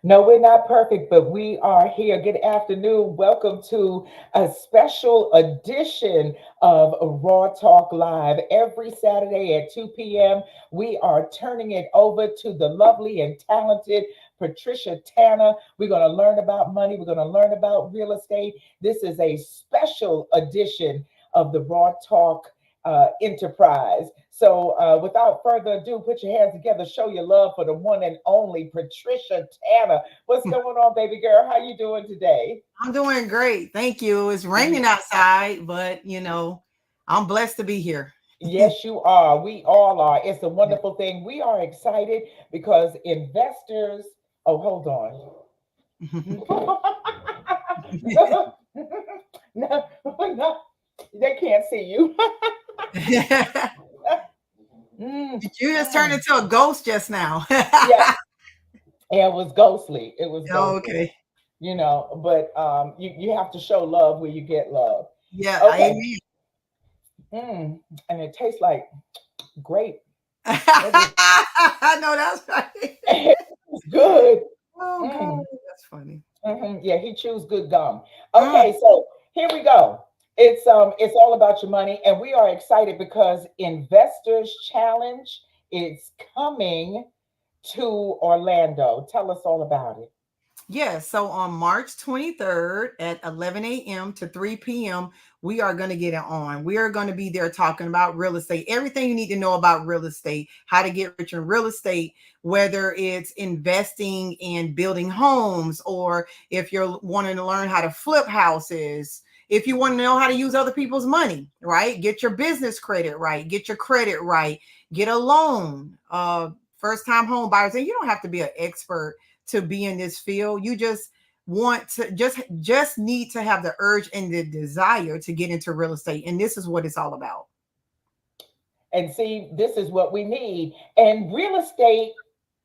No, we're not perfect, but we are here. Good afternoon. Welcome to a special edition of Raw Talk Live. Every Saturday at 2 p.m., we are turning it over to the lovely and talented Patricia Tanner. We're going to learn about money, we're going to learn about real estate. This is a special edition of the Raw Talk enterprise. So, without further ado, put your hands together, show your love for the one and only Patricia Tanner. What's going on, baby girl? How you doing today? I'm doing great. Thank you. It's raining outside, but I'm blessed to be here. Yes, you are. We all are. It's a wonderful thing. We are excited because investors. Oh, hold on. No, no, they can't see you. Mm, You just turned mm. into a ghost just now. Yeah, yeah, it was ghostly. It was ghostly. Okay. But you have to show love where you get love. Yeah, Okay. amen. And it tastes like grape. It is I know that's right. it's good. Oh Mm, God, that's funny. yeah, he chews good gum. Mm, Okay, so here we go. It's all about your money, and we are excited because Investors Challenge is coming to Orlando. Tell us all about it. yeah, so on March 23rd at 11 a.m. to 3 p.m., we are going to get it on. We are going to be there talking about real estate, everything you need to know about real estate, how to get rich in real estate, whether it's investing in building homes, or if you're wanting to learn how to flip houses, if you want to know how to use other people's money, right? Get your business credit right, get your credit right, get a loan, first time home buyers. And you don't have to be an expert to be in this field. You just want to just need to have the urge and the desire to get into real estate. And this is what it's all about. And see, this is what we need. And real estate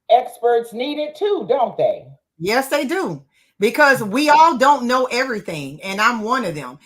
experts need it too, don't they? Yes, they do. Because we all don't know everything, and I'm one of them.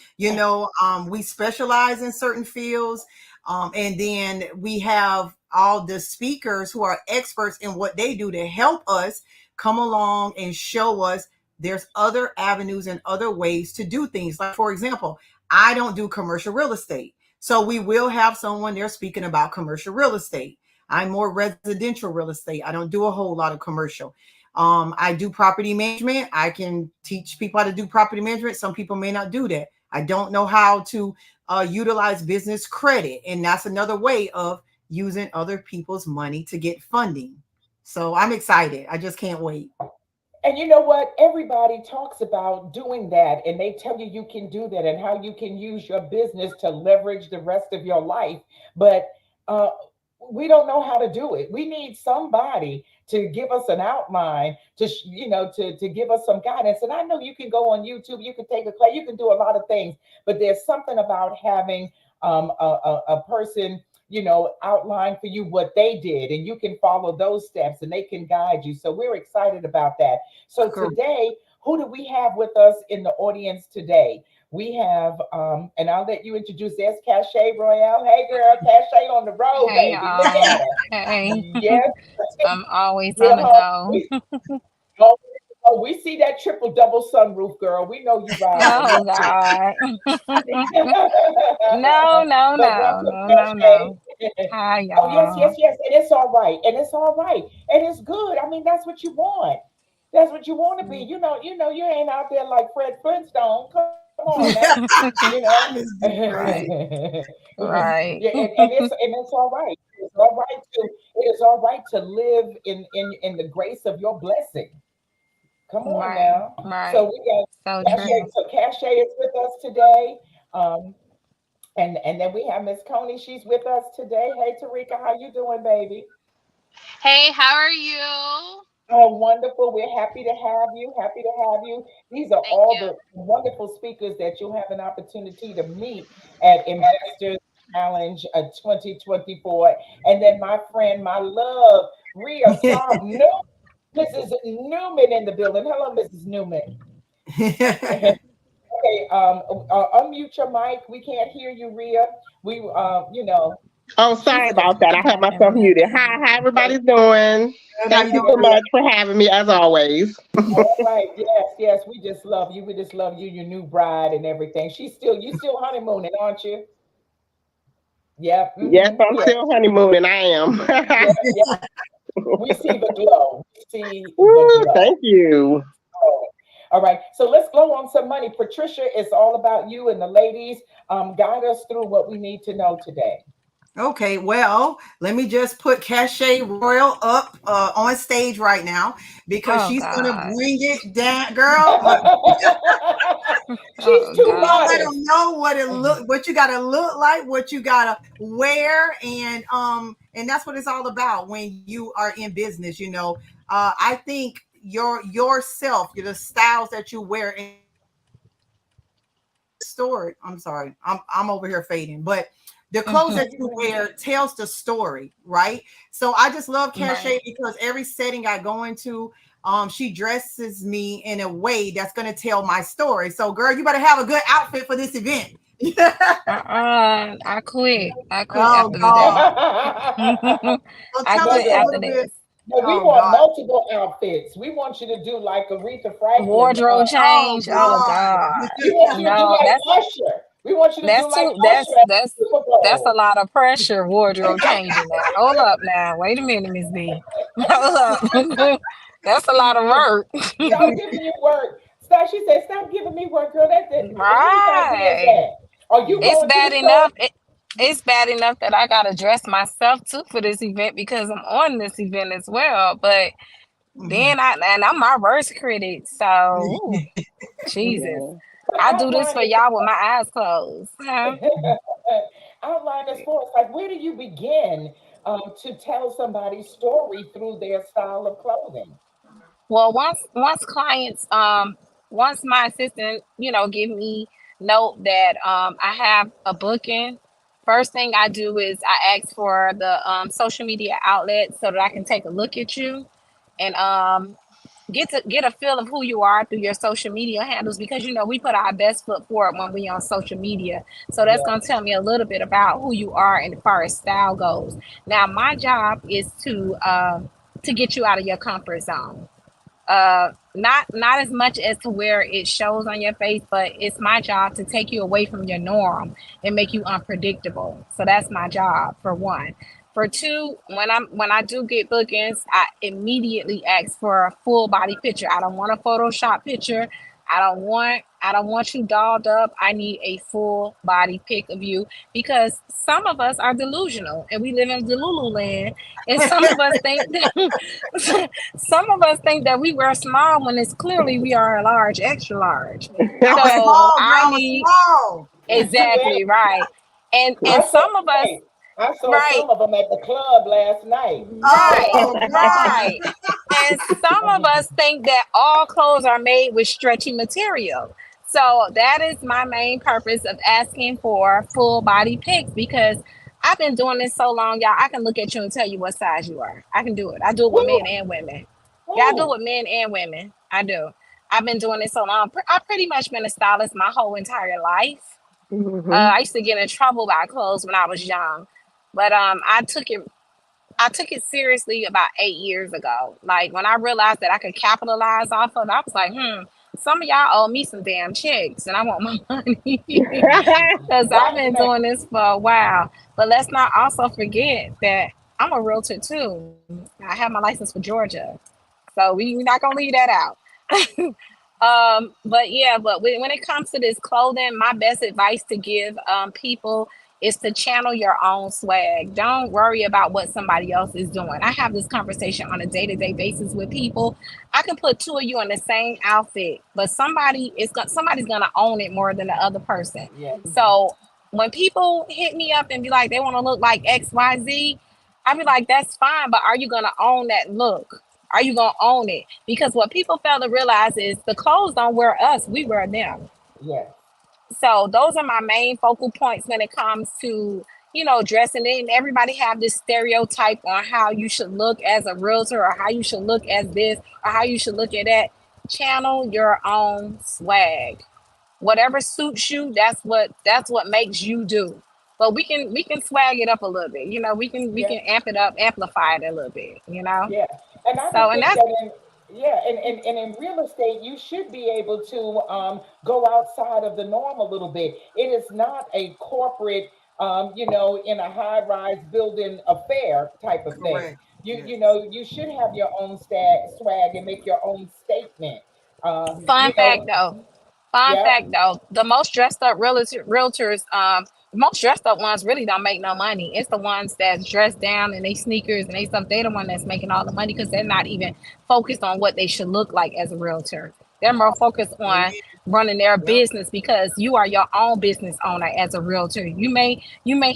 We specialize in certain fields, and then we have all the speakers who are experts in what they do to help us come along and show us there's other avenues and other ways to do things. Like, for example, I don't do commercial real estate, so we will have someone there speaking about commercial real estate. I'm more residential real estate. I don't do a whole lot of commercial. I do property management. I can teach people how to do property management. Some people may not do that. I don't know how to utilize business credit. And that's another way of using other people's money to get funding. So I'm excited. I just can't wait. And you know what? Everybody talks about doing that, and they tell you you can do that and how you can use your business to leverage the rest of your life. But uh, we don't know how to do it. We need somebody to give us an outline, to give us some guidance. And I know you can go on YouTube, you can take a class, you can do a lot of things, but there's something about having a person outline for you what they did, and you can follow those steps and they can guide you. So we're excited about that. So Cool. today, who do we have with us in the audience today? We have, and I'll let you introduce. There's Cashe Royale. Hey, girl, Cashe on the road, Hey baby. Look at y'all. her. Hey. Yes, I'm always on real the home. go. Oh, oh, we see that triple double sunroof, girl. We know you riding. Oh God. No, no, But no, welcome, no, no, Cashe. no. Hi Oh, yes, yes, y'all. yes. And it's all right. And it's all right. And it's good. I mean, that's what you want. That's what you want to be. You ain't out there like Fred Flintstone. Come on now. You know. Miss Yeah, D, right. Right. and it's all right. It's all right to it is all right to live in the grace of your blessing. Come on Right. now. So Right. we got So Cache. true. So Cache is with us today. Um, and then we have Miss Coney. She's with us today. Hey, Tareka, how you doing, baby? Hey, how are you? Oh, wonderful. We're happy to have you. Happy to have you. These are Thank all you. the wonderful speakers that you'll have an opportunity to meet at Investors Challenge 2024. And then my friend, my love, Rhea Saab Newman, Mrs. Newman in the building. Hello, Mrs. Newman. Okay, unmute your mic. We can't hear you, Rhea. We, you know. Oh, She sorry said, about that. I had myself muted. Hi, everybody's doing? "Good, how Thank you you doing, so girl?" much for having me, as always. All right. Yes, yes. We just love you. We just love you, your new bride and everything. You still honeymooning, aren't you? Yep. Yes, I'm Yeah. still honeymooning. I am. Yeah. Yeah. We see the glow. We see the Woo, glow. thank you. Oh, all right. So let's glow on some money. Patricia, it's all about you and the ladies. Guide us through what we need to know today. Okay, well, let me just put Cashe Royal up on stage right now because Oh she's gonna God. bring it down, girl. She's Oh too You're gonna let God. modest. them know what you gotta look like, what you gotta wear, and that's what it's all about when you are in business. I think yourself, the styles that you wear, and story. I'm sorry, I'm over here fading, but the clothes Mhm. that you wear tells the story, right? So I just love Right. Cashe because every setting I go into, she dresses me in a way that's gonna tell my story. So, girl, you better have a good outfit for this event. I quit. I quit Oh after God. today. Well, I tell us quit a no, after little bit. this. we Oh want God. multiple outfits. We want you to do like Aretha Franklin. Wardrobe Oh change. Oh God. God. We want you to do No, like Usher. We want you to do that's like too Usher at the Super that's a Bowl. lot of pressure, wardrobe changing that. Hold up now. Wait a minute, Miss B. Hold up. That's a lot of work. Stop giving you work. Stop. She said, "Stop giving me work, girl." Whose idea is Right. that? Are you It's going to the bad store? enough. It's bad enough that I gotta dress myself too for this event because I'm on this event as well. But Mhm. then I'm my worst critic. So ooh, Jesus. Yeah. But I do this outline for it. y'all with my eyes closed. Huh? Outline as far as like where do you begin to tell somebody's story through their style of clothing? Well, once my assistant, give me note that I have a booking, first thing I do is I ask for the social media outlet so that I can take a look at you and get a feel of who you are through your social media handles because we put our best foot forward when we on social media. So that's Yeah. gonna tell me a little bit about who you are and as far as style goes. Now my job is to get you out of your comfort zone, not as much as to where it shows on your face, but it's my job to take you away from your norm and make you unpredictable. So that's my job for one. For two, when I do get bookings, I immediately ask for a full body picture. I don't want a Photoshop picture. I don't want you dolled up. I need a full body pic of you because some of us are delusional and we live in Delulu land, and some of us think that some of us think that we wear small when it's clearly we are a large, extra large. I'm a So small girl. I I'm a need small. Yeah. exactly right. And I saw some of us, hey, I saw right, some of them at the club last night. right, Oh God. right. And some of us think that all clothes are made with stretchy material. So that is my main purpose of asking for full body pics because I've been doing this so long, y'all. I can look at you and tell you what size you are. I can do it. I do it with men Woo, and women. Yeah, I do it woo. with men and women. I do. I've been doing this so long. I've pretty much been a stylist my whole entire life. Mhm. I used to get in trouble by clothes when I was young, but I took it seriously about 8 years ago. Like when I realized that I could capitalize off of it, I was like, some of y'all owe me some damn checks and I want my money. Because I've Right been now. doing this for a while. But let's not also forget that I'm a realtor too. I have my license for Georgia. So we're not gonna leave that out. But yeah, but when it comes to this clothing, my best advice to give people is to channel your own swag. Don't worry about what somebody else is doing. I have this conversation on a day-to-day basis with people. I can put two of you in the same outfit, but somebody's gonna own it more than the other person. Yeah. So when people hit me up and be like they want to look like XYZ, I be like, that's fine, but are you gonna own that look? Are you gonna own it? Because what people fail to realize is the clothes don't wear us, we wear them. Yes. So those are my main focal points when it comes to dressing in. Everybody have this stereotype on how you should look as a realtor or how you should look as this or how you should look at that. Channel your own swag. Whatever suits you, that's what makes you do. but we can swag it up a little bit. We Yeah, can amp it up, amplify it a little bit. yeah. And I So would and think that's that yeah, and in real estate, you should be able to go outside of the norm a little bit. It is not a corporate, in a high-rise building affair type of thing. Correct. You should have your own swag and make your own statement. Uh, fun you fact know, though. Fun yeah, fact though, the most dressed up realtors, most dressed up ones really don't make no money. It's the ones that's dressed down in they sneakers and they stuff. They the one that's making all the money because they're not even focused on what they should look like as a realtor. They're more focused on Amen. running their Yep. business because you are your own business owner as a realtor. You may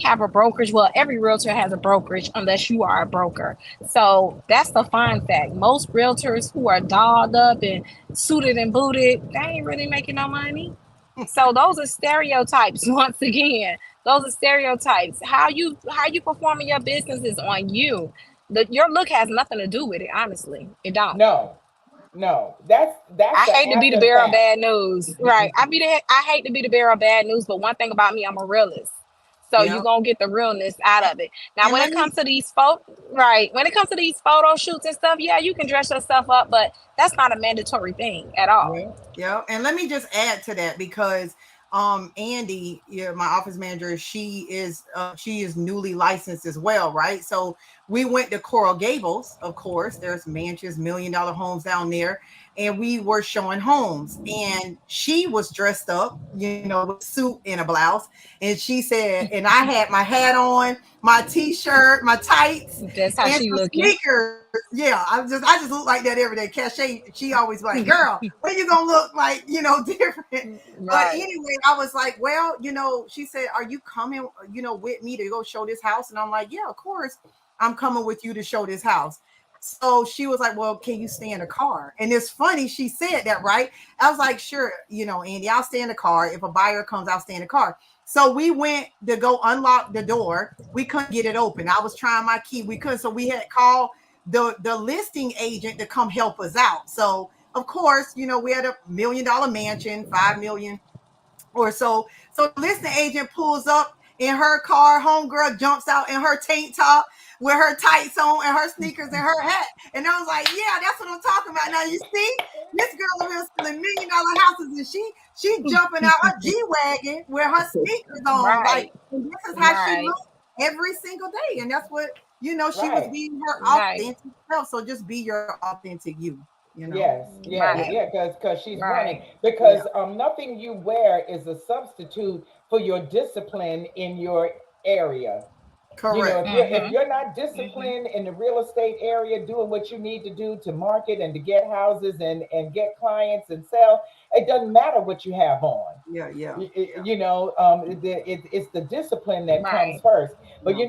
have a brokerage. Well, every realtor has a brokerage unless you are a broker. So that's the fun fact. Most realtors who are dolled up and suited and booted, they ain't really making no money. So those are stereotypes once again. Those are stereotypes. How you perform in your business is on you. Your look has nothing to do with it, honestly. It don't. no, no. That's I the hate to be the after bearer of fact. bad news. Right. I hate to be the bearer of bad news, but one thing about me, I'm a realist. So you Yep. gonna get the realness out of it. Now And when let it me comes to these when it comes to these photo shoots and stuff, yeah, you can dress yourself up, but that's not a mandatory thing at all. Yeah. Yeah, and let me just add to that because Andy, yeah, my office manager, she is newly licensed as well, right? So we went to Coral Gables, of course. There's mansions, $1 million homes down there, and we were showing homes. And she was dressed up, with a suit and a blouse. And she said, and I had my hat on, my t-shirt, my tights, That's how and she some looking. sneakers. Yeah, I just look like that every day. Cashe, she always like, girl, when you gonna look like, different? But Right. anyway, I was like, well, she said, are you coming, with me to go show this house? And I'm like, yeah, of course, I'm coming with you to show this house. So she was like, well, can you stay in the car? And it's funny, she said that, right? I was like, sure, Andy, I'll stay in the car. If a buyer comes, I'll stay in the car. So we went to go unlock the door. We couldn't get it open. I was trying my key. We couldn't. So we had called the listing agent to come help us out. So of course, we had $1 million mansion, 5 million or so. So the listing agent pulls up in her car, homegirl jumps out in her tank top with her tights on and her sneakers and her hat. And I was like, yeah, that's what I'm talking about. Now you see, this girl over here selling $1 million houses and she jumping out her G-Wagon with her sneakers on. Like, Right. and this is how she Right. looks every single day. And that's what, she was Right. being her Right. authentic self. So just be your authentic you. Yes, yeah, Right. Yeah. yeah, because she's running. Right. Yeah. Because nothing you wear is a substitute for your discipline in your area. Correct. If Mm-hmm. you're not Mm-hmm. disciplined in the real estate area, doing what you need to do to market and to get houses and get clients and sell, it doesn't matter what you have on. Yeah. Yeah. Yeah. It's the discipline that comes Right. first. But Yeah.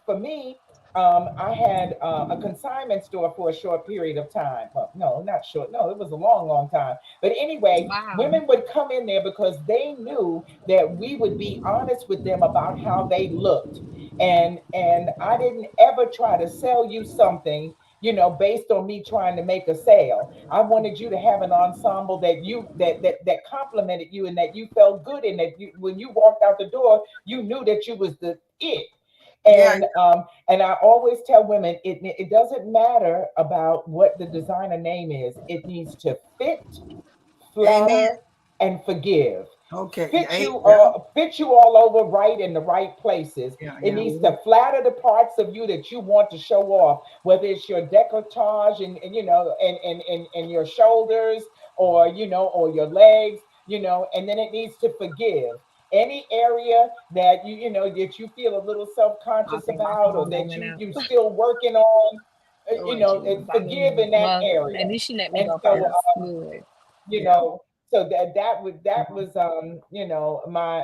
for me, I had a consignment store for a short period of time. Well, no, not short. No, it was a long, long time. But anyway, Wow. women would come in there because they knew that we would be honest with them about how they looked, and I didn't ever try to sell you something, based on me trying to make a sale. I wanted you to have an ensemble that complimented you and that you felt good in, that when you walked out the door, you knew that you was the it. Yeah. And I always tell women, it doesn't matter about what the designer name is. It needs to fit, Amen. flatter, and forgive. Okay. Fit you all over right in the right places. Yeah. It Yeah. needs to flatter the parts of you that you want to show off, whether it's your decolletage and your shoulders, or your legs, and then it needs to forgive any area that that you feel a little I self-conscious think my about, or phone that went you out. you still working on. All right, Jesus. I Forgive mean, in that well, area. at least she let me And go so first. Good. you Yeah. know so that was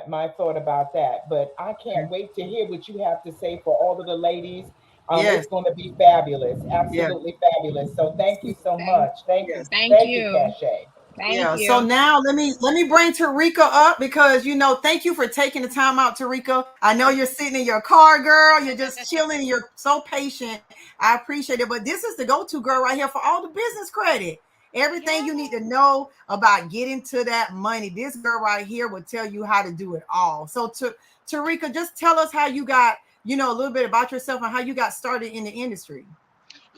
my thought about that. But I can't wait to hear what you have to say for all of the ladies. Yes. It's going to be fabulous, Yes. absolutely fabulous. So thank you so Thank, much. thank you Yes. thank thank you you. Cache. Thank Yeah. So you. now let me bring Tareka up because thank you for taking the time out, Tareka. I know you're sitting in your car, girl. You're just chilling. You're so patient. I appreciate it. But this is the go-to girl right here for all the business credit. Everything you need to know about getting to that money, this girl right here will tell you how to do it all. So, Tareka, just tell us how you got, a little bit about yourself and how you got started in the industry.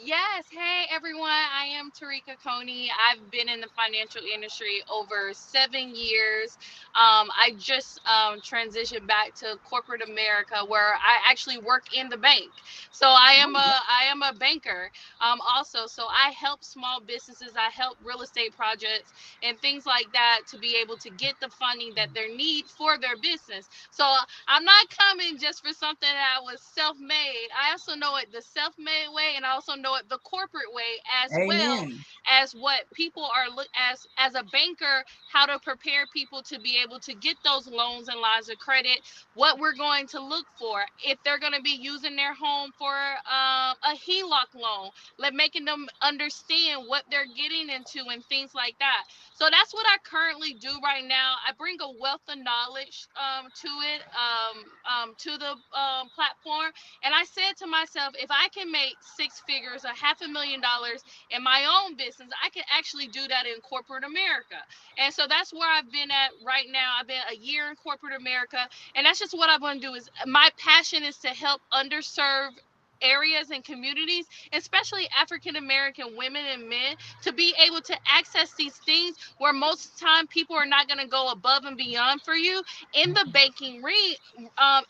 Yes. Hey, everyone. I am Tareka Coney. I've been in the financial industry over 7 years. I just transitioned back to corporate America, where I actually work in the bank. So I am a banker. Also, so I help small businesses. I help real estate projects and things like that to be able to get the funding that they need for their business. So I'm not coming just for something that was self-made. I also know it the self-made way, and I also know it the corporate way as well, Amen. as what people are look as a banker, how to prepare people to be able to get those loans and lines of credit, what we're going to look for if they're going to be using their home for a HELOC loan, like making them understand what they're getting into and things like that. So that's what I currently do right now. I bring a wealth of knowledge to it, to the platform. And I said to myself, if I can make six figures, $500,000 in my own business, I can actually do that in corporate America. And so that's where I've been at right now. I've been a year in corporate America, and that's just what I want to do. Is my passion is to help underserved areas and communities, especially African American women and men, to be able to access these things where most time people are not going to go above and beyond for you in the banking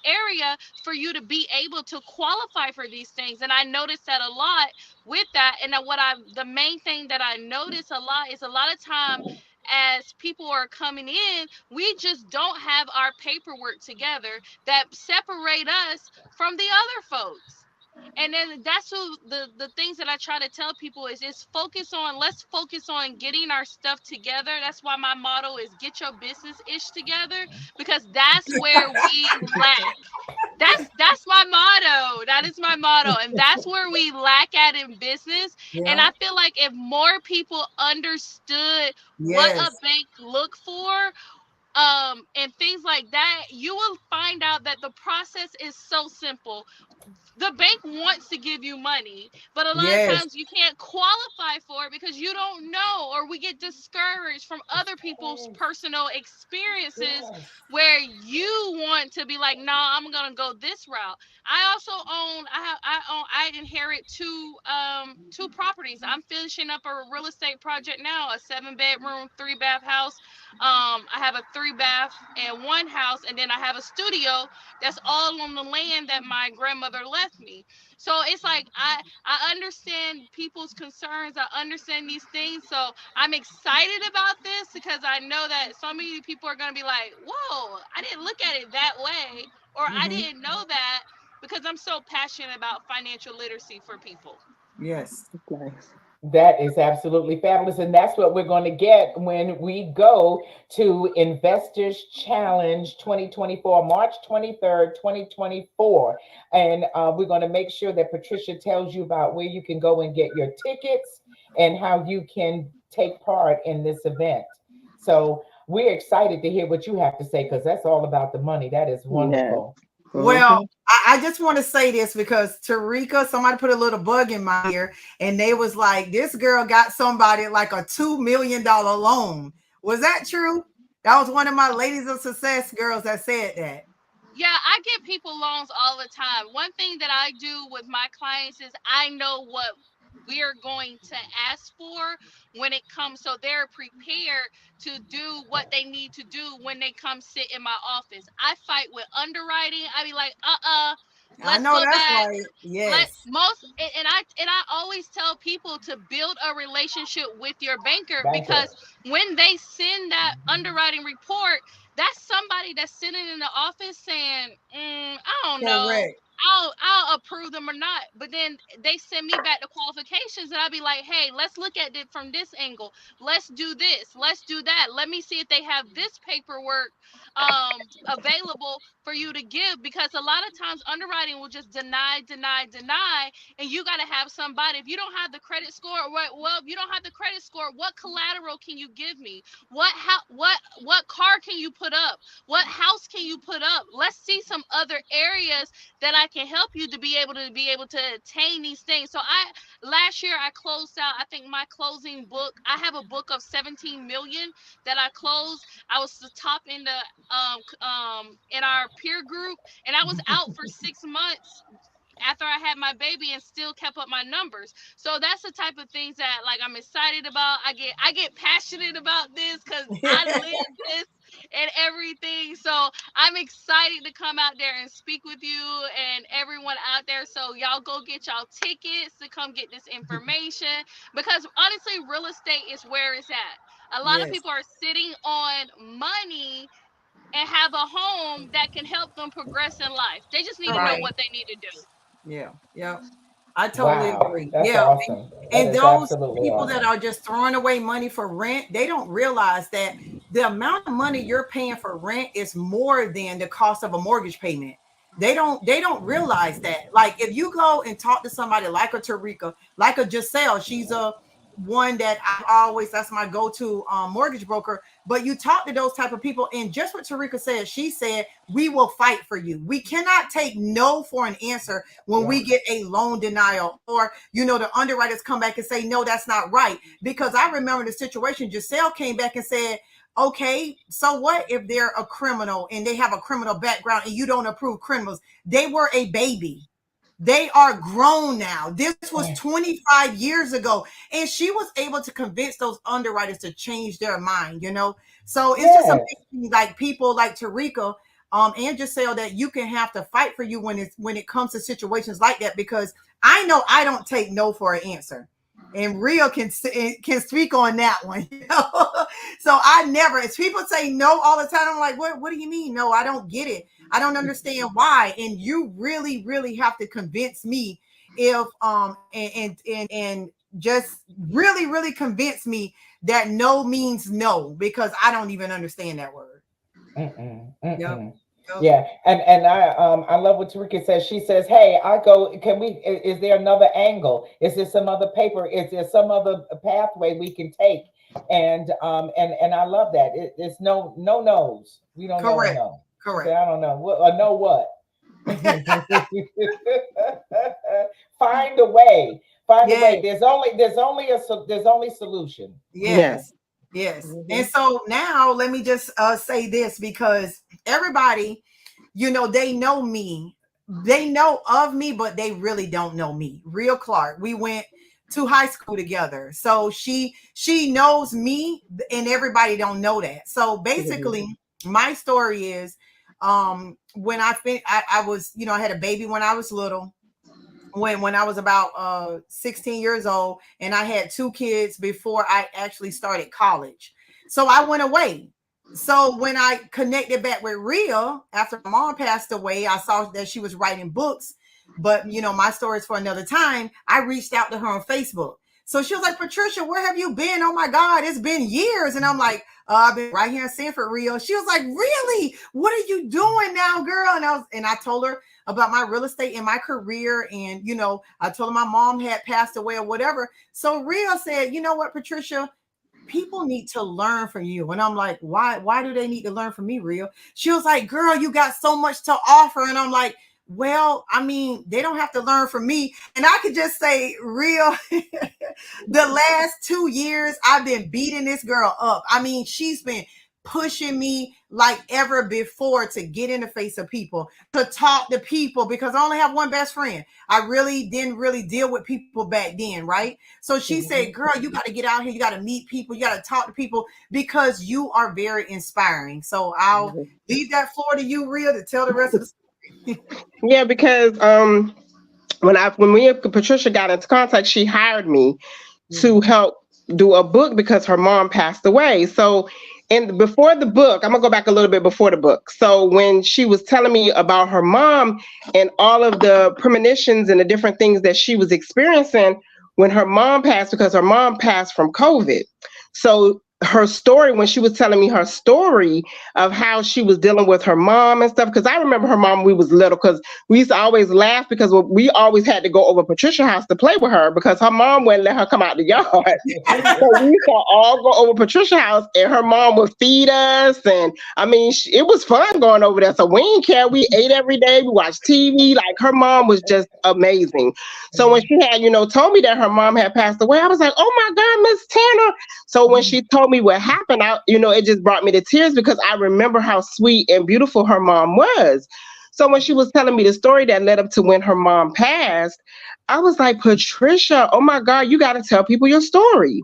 area for you to be able to qualify for these things. And I noticed that a lot with that. And the main thing that I notice a lot is a lot of time as people are coming in, we just don't have our paperwork together that separate us from the other folks. And then that's the things that I try to tell people is let's focus on getting our stuff together. That's why my motto is get your business ish together, because that's where we lack. That's my motto. That is my motto. And that's where we lack at in business. And Yeah. I feel like if more people understood what a Yes. bank look for, and things like that, you will find out that the process is so simple. The bank wants to give you money, but a lot of Yes. times you can't qualify for it because you don't know, or we get discouraged from other people's Yes, personal experiences yes. where you want to be like, no, I'm gonna go this route. I also own I inherit two properties. I'm finishing up a real estate project now, a 7 bedroom, 3 bath house. I have a 3 bath and one house, and then I have a studio that's all on the land that my grandmother left me. So it's like I understand people's concerns. I understand these things. So I'm excited about this because I know that so many people are gonna be like, "Whoa, I didn't look at it that way," or "I Hmm. didn't know that," because I'm so passionate about financial literacy for people. Yes. Nice. That is absolutely fabulous. And that's what we're going to get when we go to Investors Challenge 2024, March 23rd, 2024. And we're going to make sure that Patricia tells you about where you can go and get your tickets and how you can take part in this event. So we're excited to hear what you have to say because that's all about the money. That is Yes. wonderful. Well, Mm-hmm. I just want to say this because Tareka, somebody put a little bug in my ear, and they was like, "This girl got somebody like a $2 million loan." Was that true? That was one of my ladies of success girls that said that. Yeah, I get people loans all the time. One thing that I do with my clients is I know what we're going to ask for when it comes, so they're prepared to do what they need to do when they come sit in my office. I fight with underwriting. I be like, I let's know go that's back. right. Let Yes. most and I always tell people to build a relationship with your banker, Banker. because when they send that underwriting report, that's somebody that's sitting in the office saying, I don't know. Correct. I'll approve them or not. But then they send me back the qualifications, and I'll be like, hey, let's look at it from this angle. Let's do this. Let's do that. Let me see if they have this paperwork available for you to give, because a lot of times underwriting will just deny, and you got to have somebody. If you don't have the credit score, well, if you don't have the credit score, what collateral can you give me? What car can you put up? What house can you put up? Let's see some other areas that I can help you to be able to attain these things. So last year I closed out, I think my closing book, I have a book of 17 million that I closed. I was the top in our peer group, and I was out for 6 months after I had my baby and still kept up my numbers. So that's the type of things that like I'm excited about. I get passionate about this because I live this and everything. So I'm excited to come out there and speak with you and everyone out there. So y'all go get y'all tickets to come get this information, because honestly, real estate is where it's at. A lot of Yes. people are sitting on money and have a home that can help them progress in life. They just need to know Right. what they need to do. Yeah. Yeah. I totally Wow, agree. that's Yeah. awesome. That And is those absolutely people that awesome. are just throwing away money for rent, they don't realize that the amount of money you're paying for rent is more than the cost of a mortgage payment. They don't realize that. Like if you go and talk to somebody like a Tareka, like a Giselle, she's a one that I always, that's my go-to mortgage broker. But you talk to those type of people, and just what Tareka said, she said, we will fight for you. We cannot take no for an answer when we get a loan denial, or the underwriters come back and say, no, that's not right. Because I remember the situation, Giselle came back and said, okay, so what if they're a criminal and they have a criminal background and you don't approve criminals? They were a baby. They are grown now. This was 25 years ago. And she was able to convince those underwriters to change their mind, So it's just Yes. amazing, like people like Tareka and Giselle, that you can have to fight for you when it comes to situations like that, because I know I don't take no for an answer. And Rio can speak on that one. So I never, as people say no all the time, I'm like, what do you mean? No, I don't get it. I don't understand why. And you really, really have to convince me if and just really, really convince me that no means no, because I don't even understand that word. Yep. Yeah, and I love what Tarika says. She says, "Hey, I go. Can we? Is there another angle? Is there some other paper? Is there some other pathway we can take?" And I love that. It's no no's. We don't know a Correct. no. Correct. Say, I don't know. A no what? Find a way. Find a way. There's only solution. Yes. Yes. And so now let me just say this, because everybody, they know me. They know of me, but they really don't know me. Real Clark. We went to high school together. So she knows me, and everybody don't know that. So basically my story is when I was, I had a baby when I was little. When I was about 16 years old, and I had 2 kids before I actually started college. So I went away. So when I connected back with Rhea after my mom passed away, I saw that she was writing books. But my story is for another time. I reached out to her on Facebook. So she was like, Patricia, where have you been? Oh my God, it's been years. And I'm like, I've been right here in Sanford, Rio. She was like, really? What are you doing now, girl? And I told her about my real estate and my career. And, I told her my mom had passed away or whatever. So Rio said, you know what, Patricia, people need to learn from you. And I'm like, why do they need to learn from me, Rio? She was like, girl, you got so much to offer. And I'm like, well, I mean, they don't have to learn from me. And I could just say, Rio, the last 2 years, I've been beating this girl up. I mean, she's been pushing me like ever before to get in the face of people, to talk to people, because I only have one best friend. I really didn't deal with people back then, right? So she said, girl, you got to get out here. You got to meet people. You got to talk to people, because you are very inspiring. So I'll leave that floor to you, Rio, to tell the rest of the story. Yeah, because when Patricia got into contact, she hired me to help do a book because her mom passed away. So, and before the book, I'm gonna go back a little bit before the book. So when she was telling me about her mom and all of the premonitions and the different things that she was experiencing when her mom passed, because her mom passed from COVID. So her story, when she was telling me her story of how she was dealing with her mom and stuff, because I remember her mom when we was little, because we used to always laugh because we always had to go over Patricia's house to play with her because her mom wouldn't let her come out the yard. So we used to all go over Patricia's house and her mom would feed us. And I mean, it was fun going over there. So we didn't care. We ate every day. We watched TV. Like, her mom was just amazing. So when she had, told me that her mom had passed away, I was like, oh my God, Miss Tanner. So when she told me what happened, it just brought me to tears because I remember how sweet and beautiful her mom was. So when she was telling me the story that led up to when her mom passed, I was like, Patricia, oh my God, you got to tell people your story.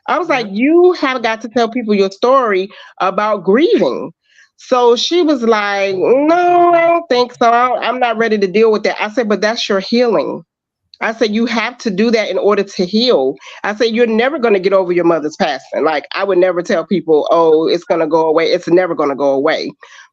I was like, you have got to tell people your story about grieving. So she was like, no, I don't think so. I'm not ready to deal with that. I said, but that's your healing. I said, you have to do that in order to heal. I said, you're never going to get over your mother's passing. Like, I would never tell people, oh, it's going to go away. It's never going to go away.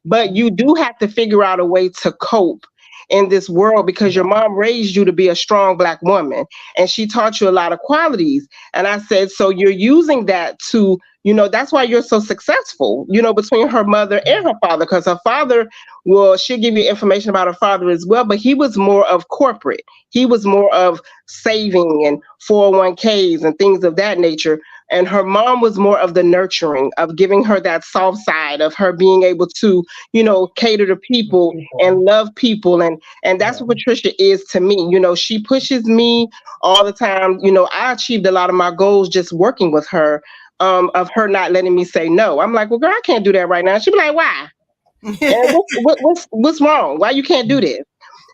But you do have to figure out a way to cope in this world because your mom raised you to be a strong Black woman and she taught you a lot of qualities. And I said, so you're using that to, that's why you're so successful, between her mother and her father, because her father, well, she'll give you information about her father as well, but he was more of corporate. He was more of saving and 401ks and things of that nature. And her mom was more of the nurturing, of giving her that soft side of her being able to, cater to people and love people. And that's what Patricia is to me. She pushes me all the time. I achieved a lot of my goals just working with her, of her not letting me say no. I'm like, well, girl, I can't do that right now. She'd be like, why? And what's wrong? Why you can't do this?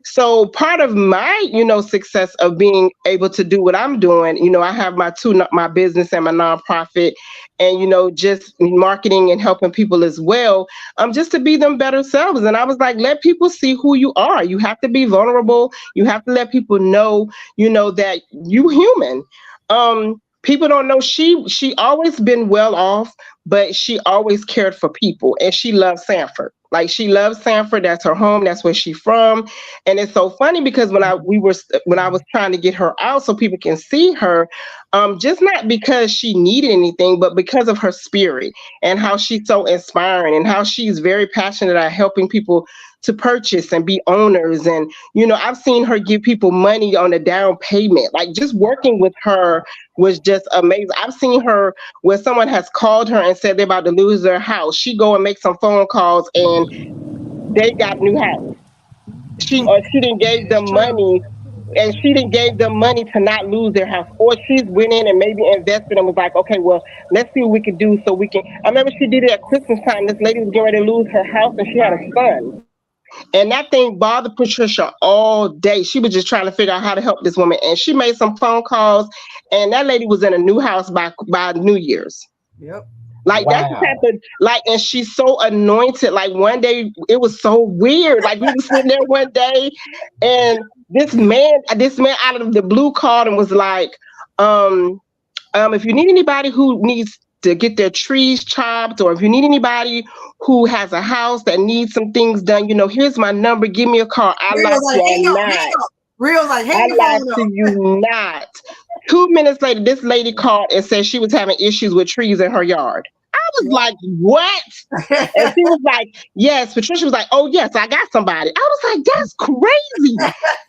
So part of my, success of being able to do what I'm doing, I have my business and my nonprofit and, just marketing and helping people as well, just to be them better selves. And I was like, let people see who you are. You have to be vulnerable. You have to let people know, that you human. People don't know she always been well off, but she always cared for people and she loves Sanford. Like, she loves Sanford. That's her home. That's where she's from. And it's so funny because when I was trying to get her out so people can see her, just not because she needed anything, but because of her spirit and how she's so inspiring and how she's very passionate at helping people to purchase and be owners. And, I've seen her give people money on a down payment. Like, just working with her was just amazing. I've seen her where someone has called her and said they're about to lose their house. She go and make some phone calls and they got a new house. She didn't give them money, and she didn't give them money to not lose their house. Or she's went in and maybe invested and was like, okay, well, let's see what we can do so we can. I remember she did it at Christmas time. This lady was getting ready to lose her house and she had a son. And that thing bothered Patricia all day. She was just trying to figure out how to help this woman. And she made some phone calls, and that lady was in a new house by New Year's. Yep. Like, wow. That's the type of, like, and she's so anointed. Like, one day it was so weird. Like, we were sitting there one day, and this man out of the blue called and was like, if you need anybody who needs to get their trees chopped, or if you need anybody who has a house that needs some things done, here's my number. Give me a call. I lie to you not. 2 minutes later, this lady called and said she was having issues with trees in her yard. I was like, what? And she was like, yes. Patricia was like, oh, yes, I got somebody. I was like, that's crazy.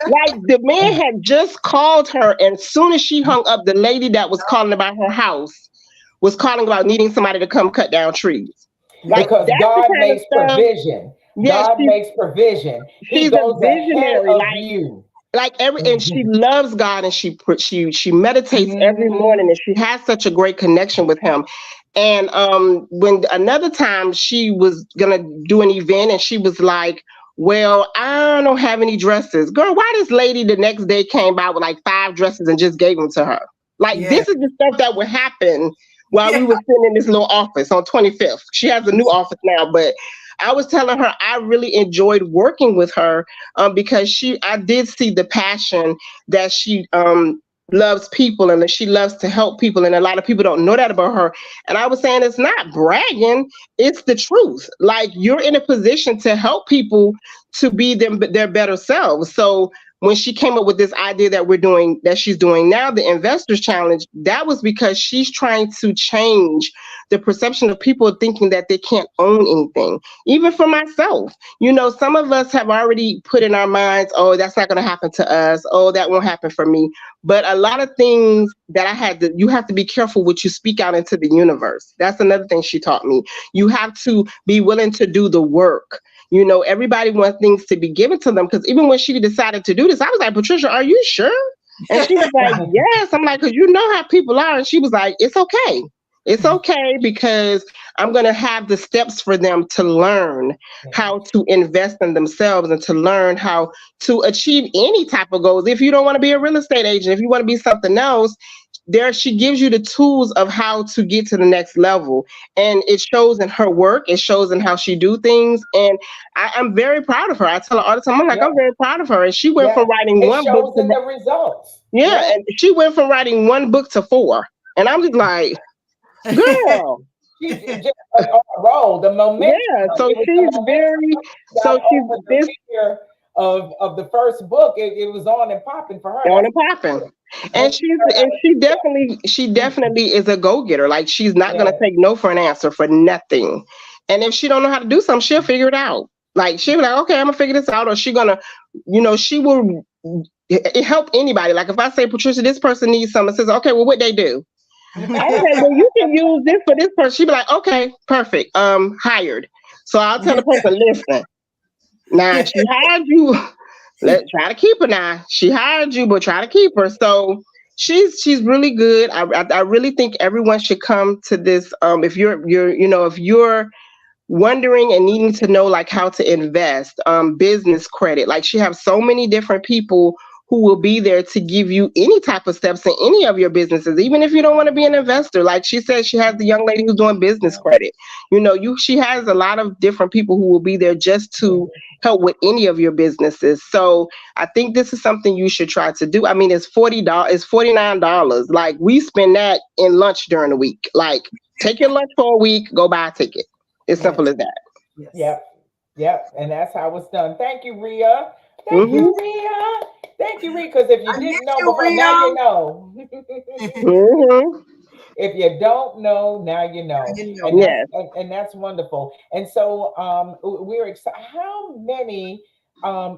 Like, the man had just called her, and as soon as she hung up, the lady that was calling about her house was calling about needing somebody to come cut down trees. Like, because God makes provision. Yes, God makes provision. He goes ahead of you. And she loves God, and she meditates every morning, and she has such a great connection with him. And when another time she was gonna do an event, and she was like, well, I don't have any dresses. Girl, why this lady the next day came by with like 5 dresses and just gave them to her? Like, This is the stuff that would happen while we were sitting in this little office on 25th. She has a new office now, but I was telling her I really enjoyed working with her because I did see the passion that she loves people and that she loves to help people. And a lot of people don't know that about her. And I was saying, it's not bragging, it's the truth. Like, you're in a position to help people to be their better selves. So when she came up with this idea that she's doing now, the Investors Challenge, that was because she's trying to change the perception of people thinking that they can't own anything. Even for myself, some of us have already put in our minds, oh, that's not going to happen to us. Oh, that won't happen for me. But a lot of things that you have to be careful what you speak out into the universe. That's another thing she taught me. You have to be willing to do the work. Everybody wants things to be given to them, because even when she decided to do this, I was like, Patricia, are you sure? And she was like, yes. I'm like, because you know how people are. And she was like, it's okay. It's okay, because I'm going to have the steps for them to learn how to invest in themselves and to learn how to achieve any type of goals. If you don't want to be a real estate agent, if you want to be something else, she gives you the tools of how to get to the next level. And it shows in her work. It shows in how she do things. And I'm very proud of her. I tell her all the time, I'm like, I'm very proud of her. And she went from writing one book to the results. Yeah. And she went from writing one book to 4. And I'm just like, girl. She's just on a roll. The momentum. Yeah. So she's very. So she's this year of the first book. It was on and popping for her. On and popping. And she definitely is a go-getter. Like, she's not gonna take no for an answer for nothing. And if she don't know how to do something, she'll figure it out. Like, she'll be like, okay, I'm gonna figure this out. Or she gonna, she will help anybody. Like, if I say, Patricia, this person needs something, says, okay, well, what they do? Okay, well, you can use this for this person. She'll be like, okay, perfect. Hired. So I'll tell the person, listen, now she hired you. Let's try to keep her now. She hired you, but try to keep her. So she's really good. I really think everyone should come to this. If you're wondering and needing to know like how to invest, business credit, like she has so many different people who will be there to give you any type of steps in any of your businesses, even if you don't want to be an investor. Like she said, she has the young lady who's doing business credit. She has a lot of different people who will be there just to help with any of your businesses. So I think this is something you should try to do. I mean, it's $40, it's $49. Like, we spend that in lunch during the week. Like, take your lunch for a week, go buy a ticket. It's simple as that. Yes. Yep. And that's how it's done. Thank you, Rhea. Thank you, Rhea. Thank you, Rhea. Because if you didn't know before, now you know. If you don't know, now you know. And that's wonderful. And so we're excited. How many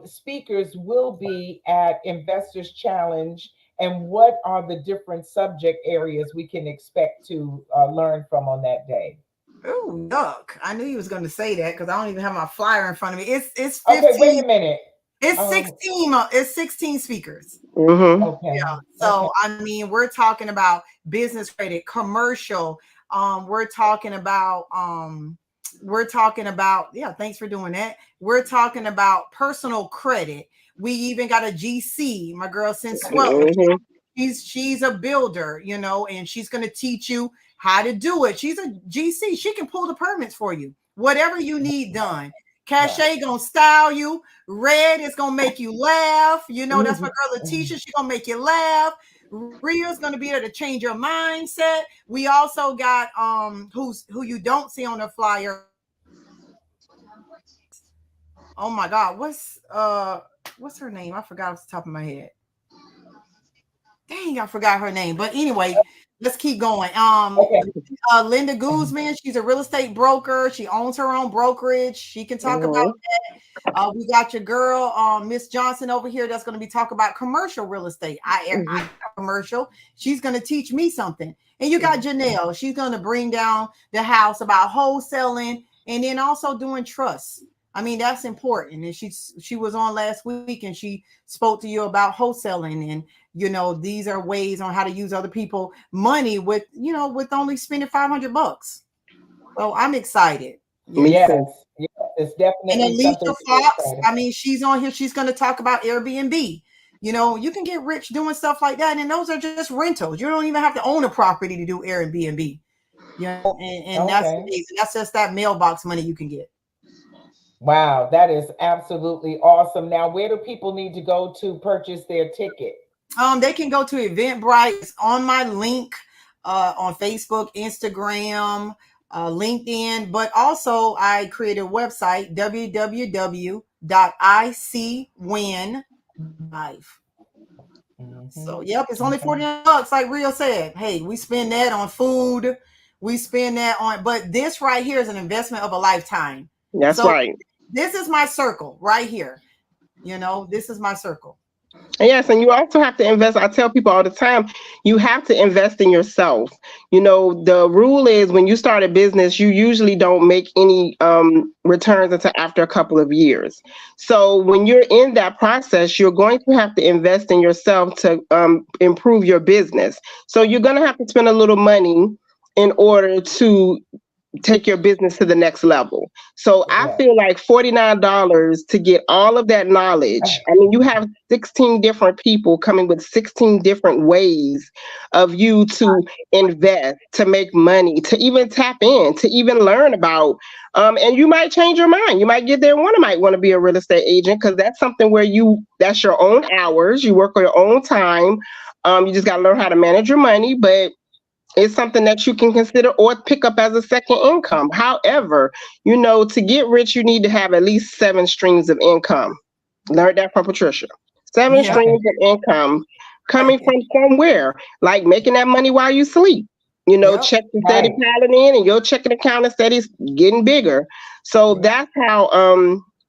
speakers will be at Investors Challenge, and what are the different subject areas we can expect to learn from on that day? Oh, yuck. I knew he was going to say that because I don't even have my flyer in front of me. It's 15. Okay, wait a minute. It's 16. It's 16 speakers. Okay. Yeah. So I mean, we're talking about business credit, commercial. We're talking about thanks for doing that. We're talking about personal credit. We even got a GC, my girl Sensuel. She's a builder, and she's going to teach you how to do it. She's a GC. She can pull the permits for you. Whatever you need done. Cashe gonna style you. Red is gonna make you laugh. That's my girl Letitia. She's gonna make you laugh. Rhea's gonna be there to change your mindset. We also got who you don't see on the flyer. Oh my God, what's her name? I forgot off the top of my head. Dang, I forgot her name. But anyway, let's keep going. Linda Guzman, she's a real estate broker. She owns her own brokerage. She can talk about that. We got your girl, Miss Johnson over here. That's going to be talking about commercial real estate. I commercial. She's going to teach me something. And you got Janelle. She's going to bring down the house about wholesaling and then also doing trusts. I mean, that's important. And she was on last week and she spoke to you about wholesaling, and these are ways on how to use other people money with only spending $500. So I'm excited. Yes, it's definitely. And Alicia Fox, I mean, she's on here. She's going to talk about Airbnb. You can get rich doing stuff like that, and those are just rentals. You don't even have to own a property to do Airbnb. And that's just that mailbox money you can get. Wow, that is absolutely awesome. Now, where do people need to go to purchase their ticket? They can go to Eventbrite. It's on my link on Facebook, Instagram, LinkedIn, but also I created a website, www.icwinlife. So, it's only $49, like Rio said. Hey, we spend that on food. We spend that on, but this right here is an investment of a lifetime. That's So right. this is my circle right here. This is my circle. Yes, and you also have to invest. I tell people all the time, you have to invest in yourself. The rule is when you start a business, you usually don't make any returns until after a couple of years. So when you're in that process, you're going to have to invest in yourself to improve your business. So you're going to have to spend a little money in order to take your business to the next level. So I Yeah. feel like $49 to get all of that knowledge. I mean, you have 16 different people coming with 16 different ways of you to invest, to make money, to even tap in, to even learn about. And you might change your mind. You might get there and might want to be a real estate agent because that's something where that's your own hours. You work on your own time. You just got to learn how to manage your money. But it's something that you can consider or pick up as a second income. However, to get rich, you need to have at least 7 streams of income. Learned that from Patricia. 7 Yeah. streams of income coming from somewhere, like making that money while you sleep. Yep. Check the steady piling in, and your checking account is steady getting bigger. So that's how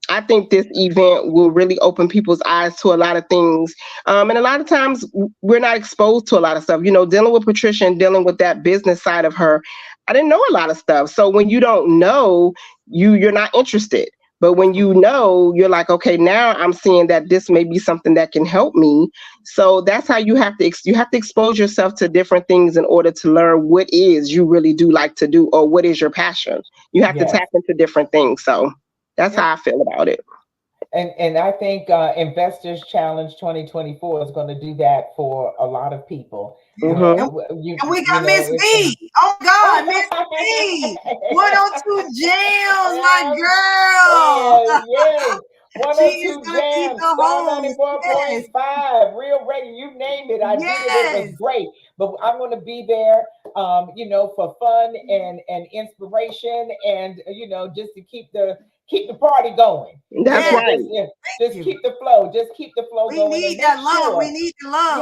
I think this event will really open people's eyes to a lot of things. And a lot of times we're not exposed to a lot of stuff. Dealing with Patricia and dealing with that business side of her, I didn't know a lot of stuff. So when you don't know, you're not interested. But when you know, you're like, okay, now I'm seeing that this may be something that can help me. So that's how you have to expose yourself to different things in order to learn what is you really do like to do or what is your passion. You have to tap into different things. So that's how I feel about it. And I think Investors Challenge 2024 is going to do that for a lot of people. And we got Miss B. Oh God, Miss B. 102 Jams, my girl. Yes. She is 102 gonna keep Jams, the Star homes. Yes. 94.5, Real Radio, you name it. I did it. It was Yes. great. But I'm going to be there, for fun and inspiration, and just to keep the party going. That's right. Just keep the flow. Just keep the flow We going. need that love. Sure. We need the love.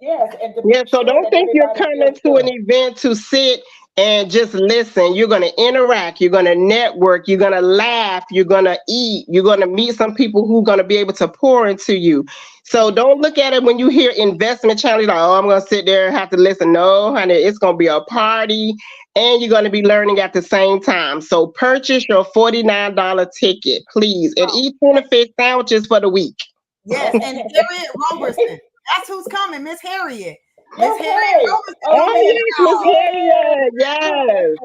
Yes. And to Yeah, make so sure don't that think you're everybody coming feels to good. an event to sit and just listen. You're going to interact. You're going to network. You're going to laugh. You're going to eat. You're going to meet some people who are going to be able to pour into you. So don't look at it when you hear investment challenge like, oh, I'm going to sit there and have to listen. No, honey, it's going to be a party and you're going to be learning at the same time. So purchase your $49 ticket, please, and eat tuna fish sandwiches for the week. Yes, and Harriet Robertson. That's who's coming, Miss Harriet. Miss Harriet Okay. Roberson. Okay. Miss Harriet, yes.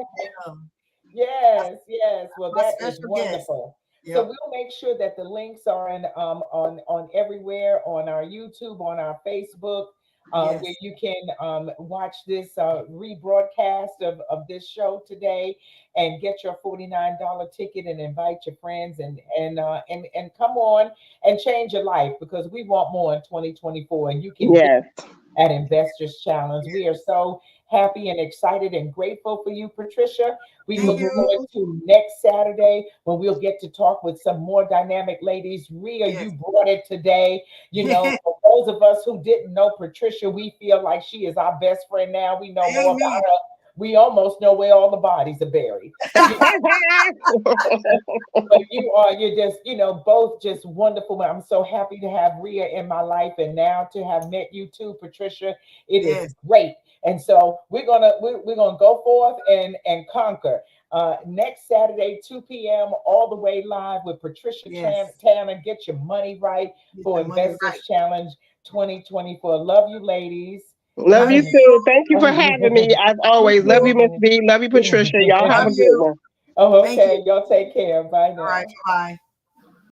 Yes. Well, My that is special guest. wonderful. Yep. So we'll make sure that the links are on everywhere, on our YouTube, on our Facebook, Yes. where you can watch this rebroadcast of this show today and get your $49 ticket and invite your friends and come on and change your life, because we want more in 2024, and you can get Yes. at Investors Challenge. We are so happy and excited and grateful for you, Patricia. We Thank look you. forward to next Saturday when we'll get to talk with some more dynamic ladies. Rhea, Yes. you brought it today. For those of us who didn't know Patricia, we feel like she is our best friend now. We know more about her. We almost know where all the bodies are buried. But you're just, both just wonderful. I'm so happy to have Rhea in my life, and now to have met you too, Patricia. It is great. And so we're gonna go forth and conquer. Next Saturday, 2 p.m., all the way live with Patricia Tanner. Get your money right for Investors Challenge 2024. Love you, ladies. Love you too. Thank you for having me. As always, love you, Miss B. Love you, Patricia. Y'all have a good one. Oh, okay. Y'all take care. Bye now. All right. Bye.